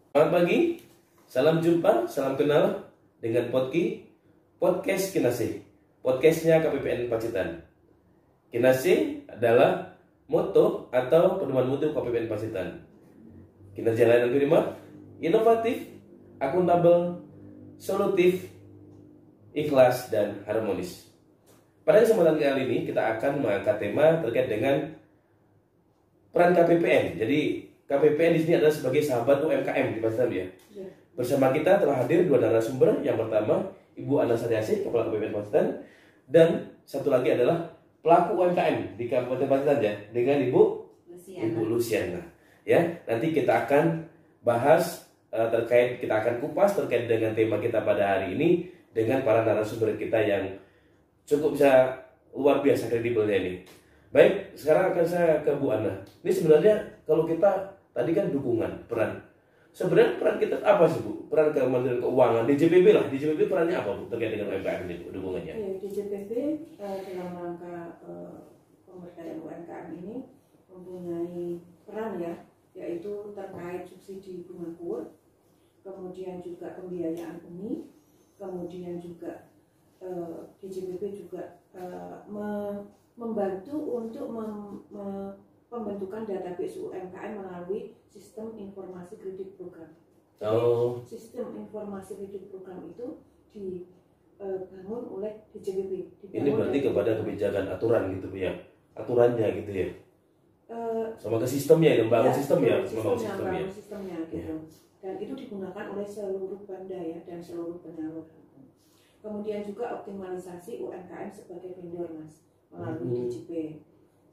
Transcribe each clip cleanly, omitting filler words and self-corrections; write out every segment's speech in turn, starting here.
Selamat pagi, salam jumpa, salam kenal dengan podcast Kinase, podcastnya KPPN Pacitan. Kinase adalah moto atau pedoman mutu KPPN Pacitan. Kinerja layanan prima, inovatif, akuntabel, solutif, ikhlas, dan harmonis. Pada kesempatan kali ini kita akan mengangkat tema terkait dengan peran KPPN. Jadi KPPN di sini adalah sebagai sahabat UMKM di Pacitan ya. Bersama kita telah hadir dua narasumber. Yang pertama Ibu Ana Sariasih, Kepala KPPN Pacitan, dan satu lagi adalah pelaku UMKM di Kabupaten Pacitan ya, dengan Ibu Luciana. Ya, nanti kita akan bahas kita akan kupas terkait dengan tema kita pada hari ini dengan para narasumber kita yang cukup bisa luar biasa kredibelnya ini. Baik, sekarang akan saya ke Bu Ana. Ini sebenarnya kalau kita tadi kan dukungan, peran. Sebenarnya peran kita apa sih Bu? Peran Kementerian Keuangan, DJPB lah. DJPB perannya apa Bu terkait dengan UMKM ini Bu, dukungannya? Ya, DJPB dalam rangka pemberdayaan UMKM ini mempunyai peran ya, yaitu terkait subsidi bunga kur, kemudian juga pembiayaan benih, kemudian juga DJPB juga membantu untuk pembentukan database UMKM melalui sistem informasi kredit program. Sistem informasi kredit program itu dibangun oleh DJPB. Ini berarti kepada kebijakan aturan gitu ya, aturannya gitu ya. Sama ke sistemnya, membangun sistemnya, sistemnya gitu. Dan itu digunakan oleh seluruh banda ya dan seluruh penyalur. Kemudian juga optimalisasi UMKM sebagai vendor Mas melalui DJP.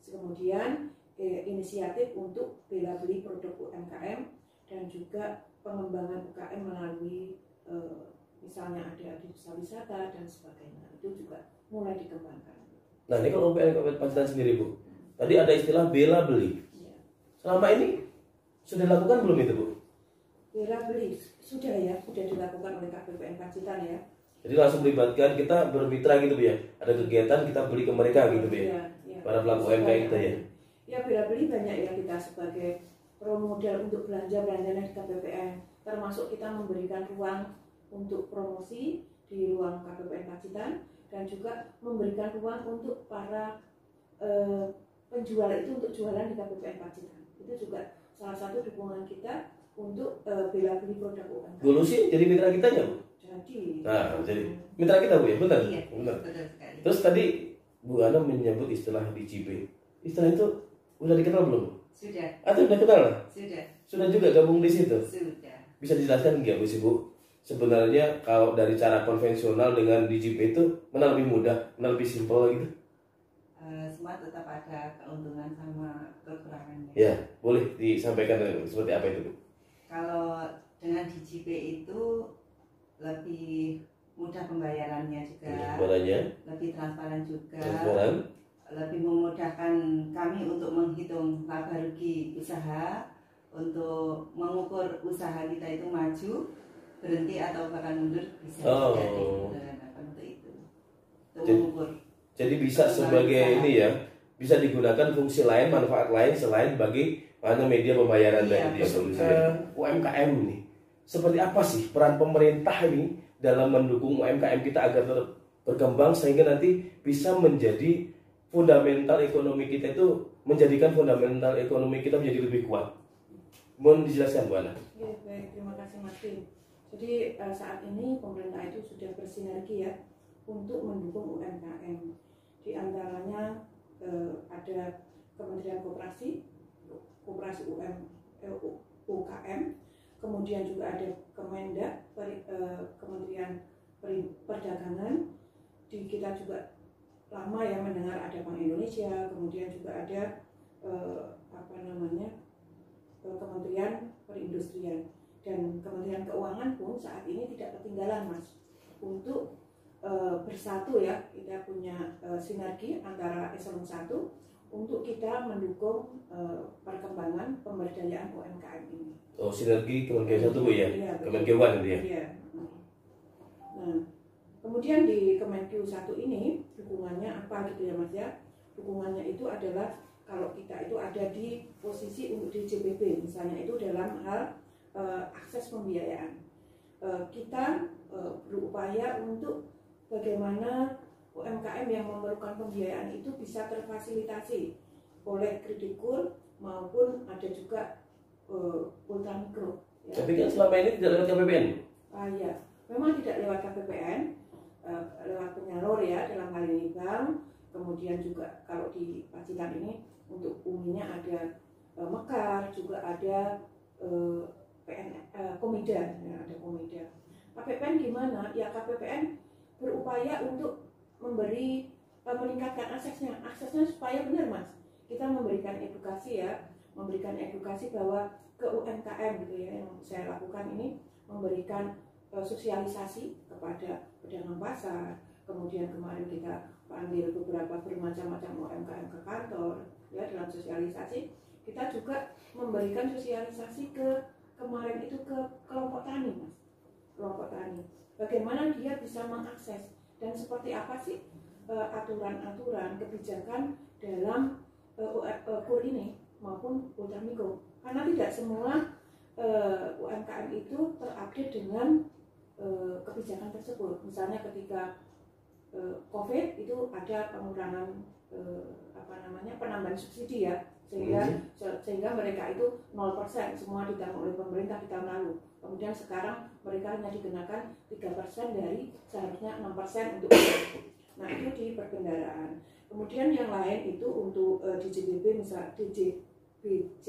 Kemudian inisiatif untuk bela beli produk UMKM dan juga pengembangan UKM melalui misalnya ada desa wisata dan sebagainya, itu juga mulai dikembangkan. Nah ini kalau UMKM Pacitan sendiri Bu, tadi ada istilah bela beli. Ya. Selama ini sudah dilakukan belum itu Bu? Bela beli sudah ya, sudah dilakukan oleh KPPN Pacitan ya. Jadi langsung melibatkan, kita bermitra gitu Bu ya, ada kegiatan kita beli ke mereka gitu Bu ya, para pelaku UMKM kita ya. Ya bela beli banyak ya, kita sebagai role model untuk belanja-belanjanya di KPPN, termasuk kita memberikan ruang untuk promosi di ruang KPPN Pacitan dan juga memberikan ruang untuk para penjual itu untuk jualan di KPPN Pacitan. Itu juga salah satu dukungan kita untuk bela beli produk UMKM. Dulu sih jadi mitra kita ya Bu? Jadi. Nah, jadi mitra kita Bu ya, benar? Iya, benar. Betul sekali. Terus tadi Bu Ana menyebut istilah DJP. Istilah itu udah dikenal belum? Sudah. Atau udah kenal? Sudah. Sudah juga gabung di situ? Sudah. Bisa dijelaskan nggak Bu? Sebenarnya kalau dari cara konvensional dengan DJP itu mana lebih mudah, mana lebih simpel gitu? Semua tetap ada keuntungan sama kekurangannya. Ya, boleh disampaikan seperti apa itu Bu? Kalau dengan DJP itu lebih mudah pembayarannya juga, lebih transparan juga, lebih memudahkan kami untuk menghitung laba rugi usaha, untuk mengukur usaha kita itu maju, berhenti atau bahkan mundur bisa terjadi untuk itu. Untuk mengukur. Jadi bisa sebagai ini ya, bisa digunakan fungsi lain, manfaat lain selain bagi media pembayaran tadi ya. UMKM ini seperti apa sih peran pemerintah ini dalam mendukung UMKM kita agar tetap berkembang sehingga nanti bisa menjadi fundamental ekonomi kita itu, menjadikan fundamental ekonomi kita menjadi lebih kuat. Mohon dijelaskan Bu Ana. Ya, baik, terima kasih Mas Tim. Jadi saat ini pemerintah itu sudah bersinergi ya untuk mendukung UMKM. Di antaranya ada Kementerian Koperasi UKM, kemudian juga ada Kemendak, Kementerian Perdagangan. Kita juga lama ya mendengar ada Bank Indonesia, kemudian juga ada Kementerian Perindustrian dan Kementerian Keuangan pun saat ini tidak ketinggalan Mas untuk bersatu ya, kita punya sinergi antara eselon 1 untuk kita mendukung perkembangan pemberdayaan UMKM ini. Oh, sinergi Kementerian 1 Bu ya? Iya, Kemenkewan itu ya? Iya. Nah, kemudian di Kemenq 1 ini dukungannya apa gitu ya Mas ya? Dukungannya itu adalah kalau kita itu ada di posisi untuk DJPB misalnya itu dalam hal akses pembiayaan. Kita berupaya untuk bagaimana UMKM yang memerlukan pembiayaan itu bisa terfasilitasi oleh Kredikur maupun ada juga ultramikro. Ya. Tapi kan selama ini tidak lewat KPPN. Ya, memang tidak lewat KPPN, lewat penyalur ya dalam hal ini bank. Kemudian juga kalau di Pacitan ini untuk UMI-nya ada Mekar, juga ada Komida, ya, ada Komida. KPPN gimana? Ya KPPN berupaya untuk meningkatkan aksesnya supaya benar Mas. Kita memberikan edukasi ya, memberikan edukasi bahwa ke UMKM gitu ya, yang saya lakukan ini memberikan sosialisasi kepada pedagang pasar. Kemudian kemarin kita panggil beberapa bermacam-macam UMKM ke kantor ya, dalam sosialisasi kita juga memberikan sosialisasi kemarin itu ke kelompok tani Mas, kelompok tani, bagaimana dia bisa mengakses dan seperti apa sih aturan-aturan kebijakan dalam KUR ini maupun ultramikro, karena tidak semua UMKM itu terupdate dengan kebijakan tersebut. Misalnya ketika COVID itu ada pengurangan penambahan subsidi ya, sehingga mereka itu 0% semua ditanggung oleh pemerintah di tahun lalu. Kemudian sekarang mereka hanya dikenakan 3% dari seharusnya 6% untuk nah itu di perbendaharaan. Kemudian yang lain itu untuk DJBB, misal DJBC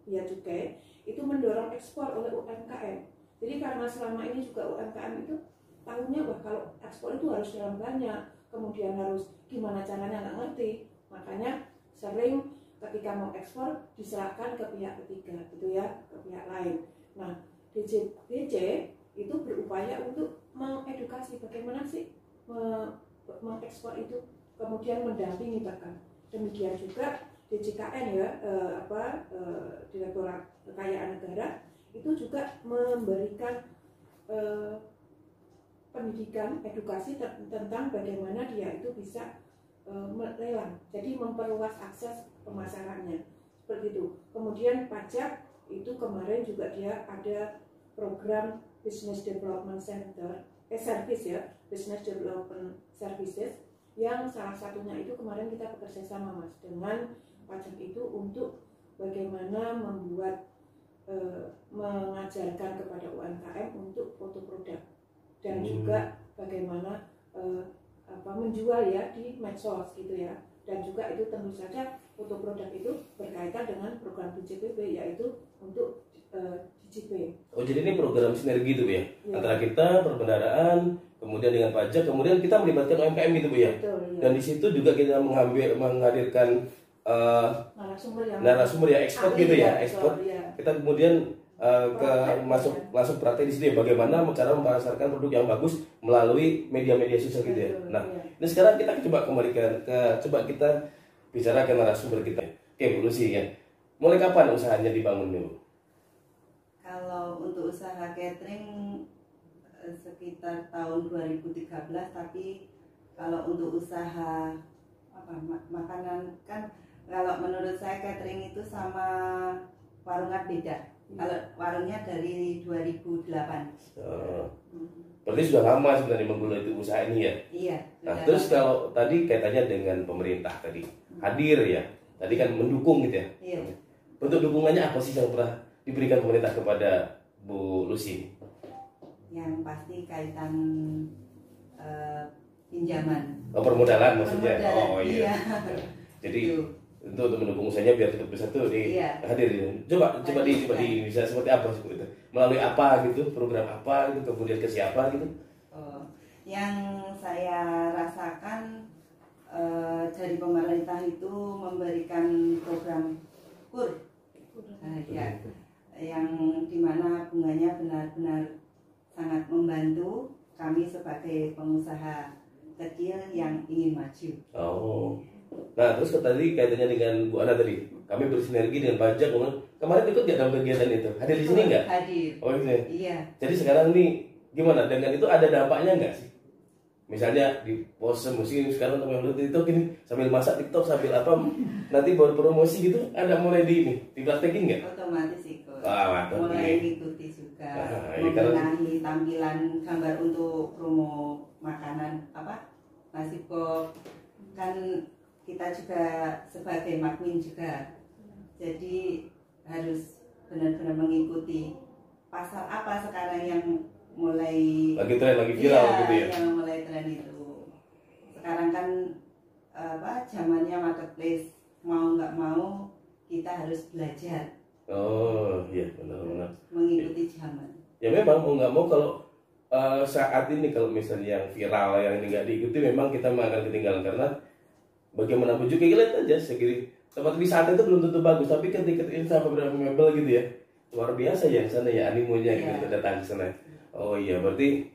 ya cukai itu mendorong ekspor oleh UMKM. Jadi karena selama ini juga UMKM itu tahunya wah kalau ekspor itu harus dalam banyak, kemudian harus gimana caranya nggak ngerti, makanya sering ketika mau ekspor diserahkan ke pihak ketiga gitu ya, ke pihak lain. Nah DJBC itu berupaya untuk mengedukasi bagaimana sih mengekspor itu, kemudian mendampingi bahkan. Demikian juga DJKN ya, Direktorat Kekayaan Negara itu juga memberikan pendidikan edukasi tentang bagaimana dia itu bisa melelang, jadi memperluas akses pemasarannya seperti itu. Kemudian pajak itu kemarin juga dia ada program Business Development Center, service ya, Business Development Services, yang salah satunya itu kemarin kita bekerja sama Mas dengan pajak itu untuk bagaimana membuat mengajarkan kepada UMKM untuk foto produk dan juga bagaimana menjual ya di medsos gitu ya, dan juga itu tentu saja foto produk itu berkaitan dengan program DJBB yaitu untuk DJP. Oh jadi ini program sinergi itu ya, antara kita perbendaharaan, kemudian dengan pajak, kemudian kita melibatkan UMKM gitu Bu ya. Betul, ya. Dan di situ juga kita menghadirkan narasumber ya ekspor gitu ya, ekspor. Ya. Kita kemudian masuk praktek di sini bagaimana cara memasarkan produk yang bagus melalui media-media sosial gitu ya. Nah, ini sekarang kita coba kembalikan coba kita bicara ke narasumber kita. Oke, Bu Lucy ya. Mulai kapan usahanya dibangun dulu? Kalau untuk usaha catering sekitar tahun 2013, tapi kalau untuk usaha makanan kan kalau menurut saya catering itu sama warungan beda. Kalau warungnya dari 2008. Berarti sudah lama sebenarnya menggeluti usaha ini ya? Iya. Nah terus kalau tadi kaitannya dengan pemerintah tadi hadir ya, tadi kan mendukung gitu ya? Iya. Bentuk dukungannya apa sih yang pernah diberikan pemerintah kepada Bu Lucy? Yang pasti kaitan pinjaman. Oh permodalan maksudnya? Permodalan, oh iya. Jadi untuk mendukung usahanya biar tetap bisa tuh hadir. Coba bisa seperti apa sih itu? Melalui apa gitu, program apa gitu, kemudian ke siapa gitu? Yang saya rasakan dari pemerintah itu memberikan program KUR, ya, yang dimana bunganya benar-benar sangat membantu kami sebagai pengusaha kecil yang ingin maju. Oh. Nah terus tadi kaitannya dengan Bu Ana tadi, kami bersinergi dengan pajak. Kemarin ikut nggak dalam kegiatan itu? Hadir di sini nggak? Hadir. Oh gitu ya? Iya. Jadi sekarang nih gimana? Dengan itu ada dampaknya nggak sih? Misalnya di pose musik sekarang teman-teman TikTok ini sambil masak TikTok sambil apa nanti baru promosi gitu, ada mulai dipraktekin nggak? Otomatis ikut. Ah, mulai ikuti juga membenahi tampilan gambar untuk promo makanan nasi pop. Kan kita juga sebagai makmin juga, jadi harus benar-benar mengikuti pasal apa sekarang yang mulai lagi tren, lagi viral gitu ya. Yang mulai tren itu. Sekarang kan zamannya marketplace, mau nggak mau kita harus belajar. Oh iya, benar-benar mengikuti zaman. Ya memang mau nggak mau kalau saat ini kalau misalnya yang viral yang ini nggak diikuti, memang kita akan ketinggalan. Karena bagaimanapun juga kita lihat aja segini tempat wisata itu belum tentu bagus, tapi ketika ini sampai berapa mebel gitu ya, luar biasa ya sana ya animonya gitu datang ke sana. Oh iya, berarti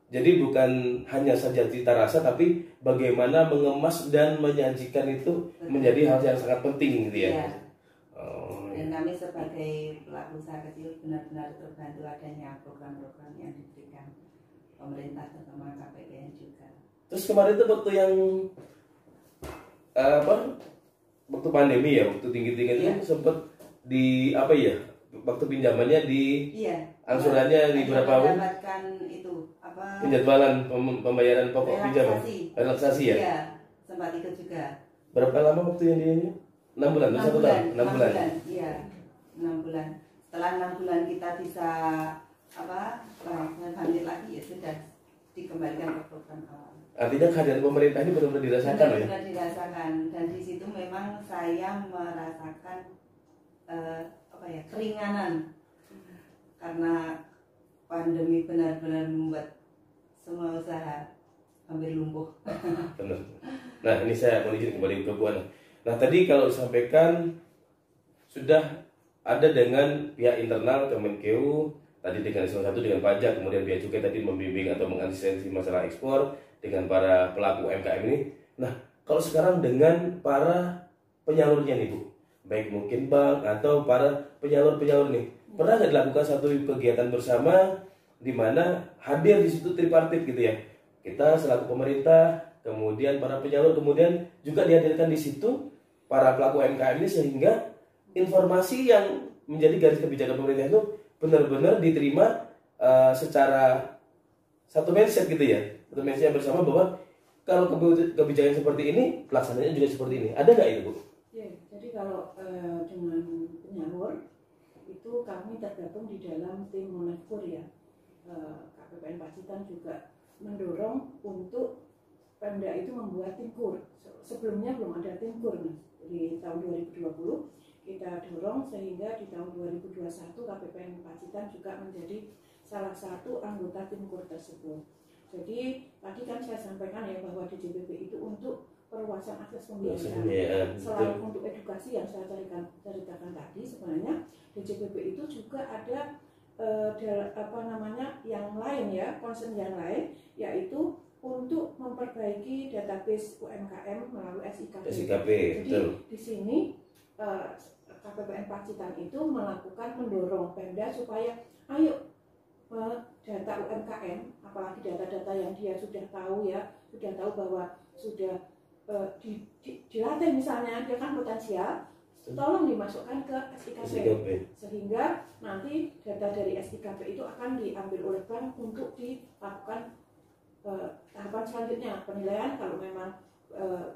jadi bukan hanya saja cita rasa, tapi bagaimana mengemas dan menyajikan itu menjadi hal yang sangat penting gitu ya. Oh, dan kami sebagai pelaku usaha kecil benar-benar terbantu adanya program-program yang diberikan pemerintah terutama KPPN juga. Terus kemarin itu waktu yang waktu pandemi ya, waktu tinggi-tinggi itu sempat di waktu pinjamannya di angsurannya di berapa tahun? Mendapatkan itu penjadwalan pembayaran pokok pinjaman, relaksasi ya? Iya, sempat ikut juga. Berapa lama waktu yang dia 6 bulan atau 1 tahun? 6 bulan. Iya, 6 bulan. Setelah 6 bulan kita bisa bangkit lagi, ya sudah dikembalikan ke program awal. Artinya kehadiran pemerintah ini benar-benar dirasakan ya? Benar-benar dirasakan, dan di situ memang saya merasakan keringanan, karena pandemi benar-benar membuat semua usaha hampir lumpuh. Benar. Nah ini saya mau izin kembali ke Bu Ana. Nah tadi kalau disampaikan sudah ada dengan pihak internal Kemenkeu, tadi dengan salah satu dengan pajak, kemudian Bea Cukai tadi membimbing atau mengantisipasi masalah ekspor dengan para pelaku UMKM ini. Nah kalau sekarang dengan para penyalurnya nih Bu, baik mungkin bank atau para penyalur-penyalur nih, pernah nggak dilakukan satu kegiatan bersama di mana hadir di situ tripartit gitu ya? Kita selaku pemerintah, kemudian para penyalur, kemudian juga dihadirkan di situ para pelaku UMKM ini, sehingga informasi yang menjadi garis kebijakan pemerintah itu benar-benar diterima secara satu mindset gitu ya, satu mindset bersama bahwa kalau kebijakan seperti ini pelaksananya juga seperti ini. Ada nggak itu Bu? Ya, jadi kalau dengan penyalur itu kami tergabung di dalam tim Monefur ya. KPPN Pacitan juga mendorong untuk Pemda itu membuat tim kur. Sebelumnya belum ada tim kur nih. Di tahun 2020 kita dorong sehingga di tahun 2021 KPPN Pacitan juga menjadi salah satu anggota tim kur tersebut. Jadi tadi kan saya sampaikan ya bahwa DJPP itu untuk perluasan akses pembiayaan. Selain untuk edukasi yang saya ceritakan tadi, sebenarnya DJPP itu juga ada yang lain ya, concern yang lain, yaitu untuk memperbaiki database UMKM melalui SIKP. Jadi di sini KPPN Pacitan itu melakukan mendorong Pemda supaya ayo data UMKM, apalagi data-data yang dia sudah tahu ya, sudah tahu bahwa sudah dilatih misalnya, dia kan potensial, tolong dimasukkan ke SIKP. Sehingga nanti data dari SIKP itu akan diambil oleh bank untuk dilakukan tahapan selanjutnya, penilaian. Kalau memang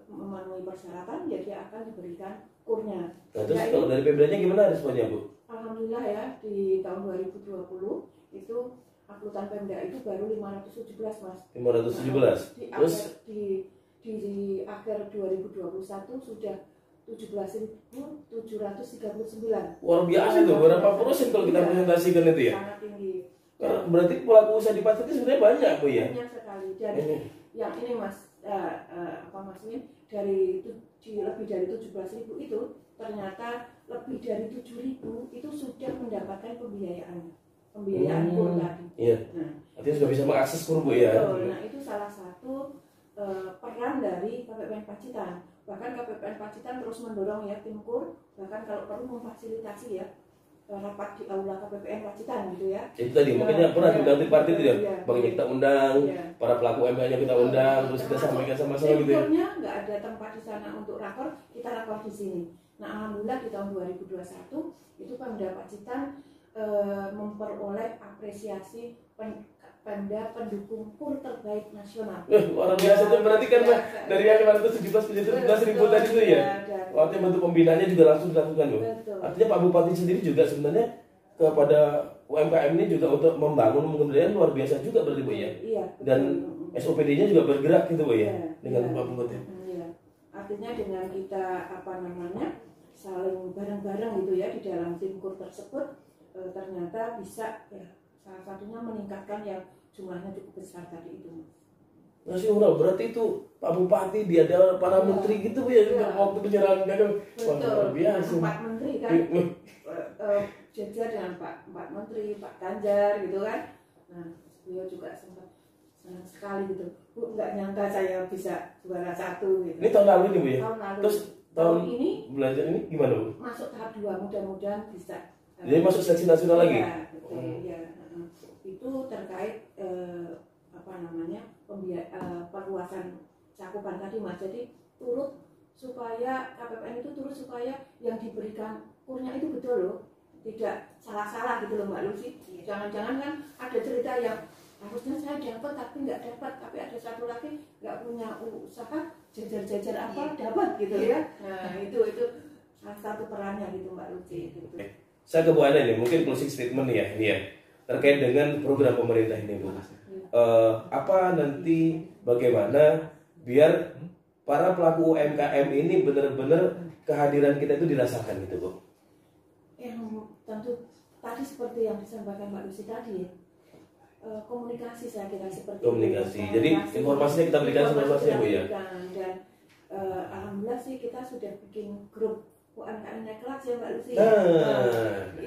memenuhi persyaratan, ya dia akan diberikan kurnya. Nah, terus kalau dari Pemdanya gimana responnya Bu? Alhamdulillah ya, di tahun 2020 itu angkutan Pemda itu baru 517 Mas. 517. Terus di akhir 2021 sudah 17.739. Luar biasa itu, berapa persen kalau kita presentasikan itu ya? Sangat tinggi. Berarti pelaku usaha di Pacitan itu sebenarnya banyak Bu ya? Banyak sekali. Dan yang ini Mas, Mas Min, dari lebih dari 17.000 itu ternyata lebih dari 7.000 itu sudah mendapatkan pembiayaan kur tadi. Iya. Nah, artinya sudah bisa mengakses kur Bu ya. Betul. Nah itu salah satu peran dari KPPN Pacitan. Bahkan KPPN Pacitan terus mendorong ya tim kur, bahkan kalau perlu memfasilitasi ya rapat di aula KPPN Pacitan gitu ya. Itu tadi makanya pernah diundang tripartit itu ya. Banknya kita undang, para pelaku UMKM-nya kita undang, terus kita sampaikan sama-sama gitu ya. Timnya nggak ada tempat di sana untuk rakor, kita rakor di sini. Nah alhamdulillah di tahun 2021 itu Pemda Pacitan memperoleh apresiasi Pemda pendukung KUR terbaik nasional. Luar biasa itu berarti kan dari yang 517 menjadi 17.000 tadi itu ya. Waktu bentuk pembinaannya juga langsung dilakukan loh. Artinya Pak Bupati sendiri juga sebenarnya kepada UMKM ini juga untuk membangun pemberdayaan luar biasa juga berarti Bu ya. Iya. Dan SOPD-nya juga bergerak gitu Bu ya dengan Pak Bupati. Iya. Artinya dengan kita saling bareng-bareng gitu ya di dalam tim KUR tersebut ternyata bisa ya salah satunya meningkatkan yang jumlahnya cukup besar tadi itu. Nasional berarti itu Pak Bupati dia ada para menteri gitu Bu ya waktu penyerahan kan. Luar biasa. 4 menteri kan. Jajar dengan Pak Menteri, Pak Ganjar gitu kan. Nah, beliau juga sempat senang sekali gitu. Bu, nggak nyangka saya bisa juara 1 gitu. Ini tahun lalu nih Bu ya? Tahun lalu. Terus tahun ini belajar ini gimana Bu? Masuk tahap 2, mudah-mudahan bisa. Jadi masuk seleksi nasional lagi? Ya, betul, ya. Itu terkait perluasan cakupan tadi Mas. Jadi turut supaya KPPN itu turut supaya yang diberikan KUR-nya itu betul loh, tidak salah-salah gitu loh Mbak Lucy. Jangan-jangan kan ada cerita yang harusnya saya dapat tapi nggak dapat, tapi ada satu lagi nggak punya usaha jajar-jajar apa dapat gitu ya. Nah itu salah satu perannya gitu Mbak Lucy. Gitu. Saya ke Bu Ana nih, mungkin closing statement ya, ini ya terkait dengan program pemerintah ini Bu. Apa nanti bagaimana biar para pelaku UMKM ini benar-benar kehadiran kita itu dirasakan gitu Bu? Yang tentu tadi seperti yang disampaikan Mbak Lucy tadi ya, komunikasi saya kira seperti komunikasi. Jadi informasinya kita berikan informasinya Bu ya. Dan alhamdulillah sih kita sudah bikin grup UMKM naik kelas ya Mbak Lucy.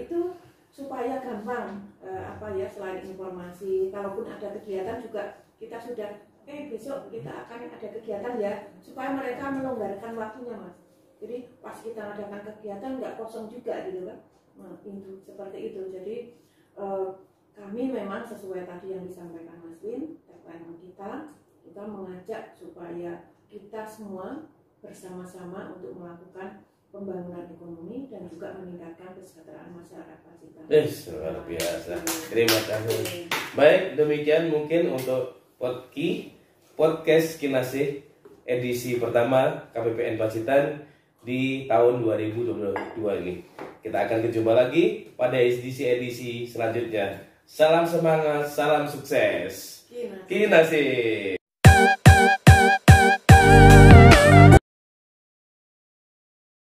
Itu supaya gampang selain informasi, kalaupun ada kegiatan juga kita sudah besok kita akan ada kegiatan ya, supaya mereka melonggarkan waktunya Mas. Jadi pas kita adakan kegiatan nggak kosong juga gitu kan. Nah, itu seperti itu. Jadi kami memang sesuai tadi yang disampaikan Mas Win, tagline kita mengajak supaya kita semua bersama-sama untuk melakukan pembangunan ekonomi dan juga meningkatkan kesejahteraan masyarakat kita. Luar biasa. Terima kasih. Baik, demikian mungkin untuk podcast Kinasih edisi pertama KPPN Pacitan di tahun 2022 ini. Kita akan berjumpa lagi pada edisi selanjutnya. Salam semangat, salam sukses. Kinasih.